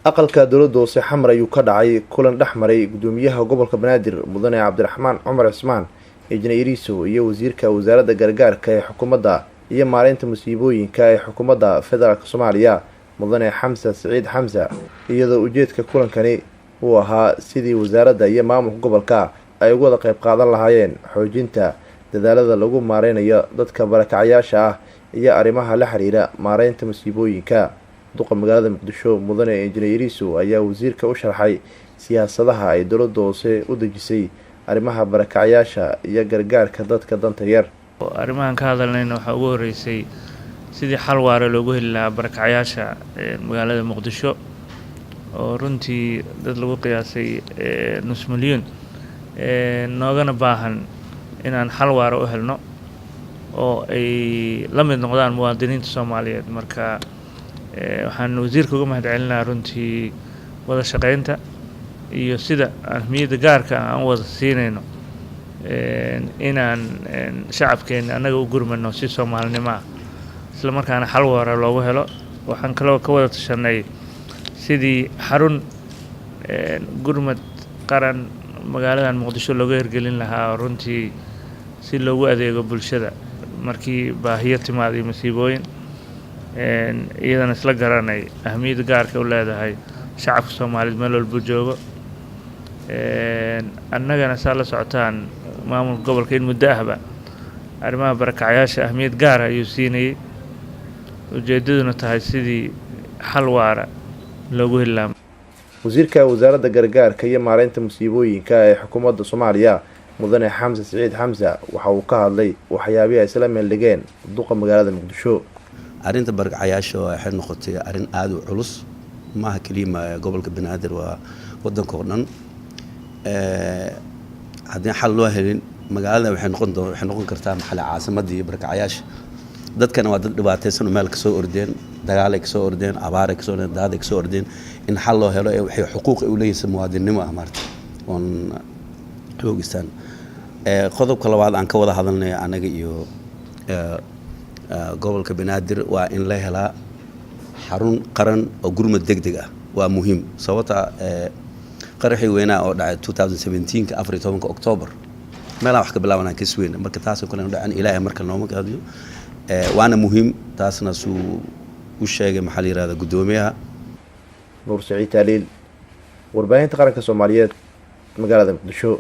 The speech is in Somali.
aqalka dowladda hoose xamar ayuu ka dhacay kulan dhex maray gudoomiyaha gobolka banaadir mudane cabdiraxmaan cumar cismaan injineer Iriso iyo wasiirka wasaaradda gargaarka ee xukuumadda iyo maareynta musiibooyinka ee xukuumadda federaalka Soomaaliya mudane Xamsa Saciid Xamsa iyadoo ujeedka kulankani uu ahaa sidii wasaaradda iyo maamulka gobolka ay uga wada qayb qaadan lahaayeen xoojinta dadaalada lagu maareynayo dadka barakacayaasha ah iyo arrimaha la xiriira maareynta musiibooyinka duqa magaalada Muqdisho mudane injineer Iriso ayaa wasiirka u sharxay siyaasadaha ay dowladda hoose u dejisay arrimaha barakacayaasha iyo gargaarka dadka danta yar. arrimahan ka hadalnayna waxa ugu horeysay sidii xal waara loogu heli lahaa barakacayaasha magaalada Muqdisho oo runtii dad lagu qiyaasay nus milyan noogana baahan inaan xal waara u helno oo ay la mid noqdaan muwaadiniinta Soomaaliyeed. marka waxaan wasiirka uga mahadcelinayaa runtii wada shaqeynta iyo sida ahmiyadda gaarka aan wada siinayno inaan shacabkeena anaga u gurmano si Soomaalinimo ah isla markaana xal waara loogu helo. waxaan kaloo ka wada tashanay sidii xarun gurmad qaran magaaladan Muqdisho looga hirgelin lahaa runtii si loogu adeego bulshada markii baahiyo timaado iyo masiibooyin iyadana isla garanay ahmiyadda gaarka u leedahay shacabka Soomaaliyeed meel walba joogo. annagana saa la socotaan maamulka gobolka in muddo ahba arrimaha barakacayaasha ahmiyad gaar ah ayuu siinayay ujeedaduna tahay sidii xal waara loogu heli lahaa. wasiirka wasaaradda gargaarka iyo maareynta musiibooyinka ee xukuumadda Soomaaliya mudane Xamsa Saciid Xamsa waxa uu ka hadlay waxyaabaha isla meel dhigeen duqa magaalada Muqdisho. arrinta barakacayaasha waxay noqotay arrin aad u culus maaha kaliya gobolka banaadir waa wadanka oo dhan. haddii xal loo helin magaalada waxay noqon kartaa maxal caasimadda iyo barakacayaasha dadkana waa dad dhibaataysan oo meel ka soo ordeen dagaal ay ka soo ordeen abaar ay ka soo ordeen daad ay ka soo ordeen in xal loo helo waxay xuquuq u leeyihiin muwaadinimo ah maarta oon xoogistaan. qodobka labaad aan ka wada hadalnay anaga iyo gobolka banaadir waa in la helaa xarun qaran oo gurmad degdeg ah waa muhiim sababta qaraxii weynaa oo dhacay 2017 14 October meelaha wax ka bilaabanaa ka sweyn marka taas oo kale dhacay ilaahay marka nooma qaadiyo waana muhiim taasna suu u sheegay maxal yiraahdo gudoomiyaha Nuur Saciid Taliil warbaahinta qaranka Soomaaliyeed magaalada Muqdisho.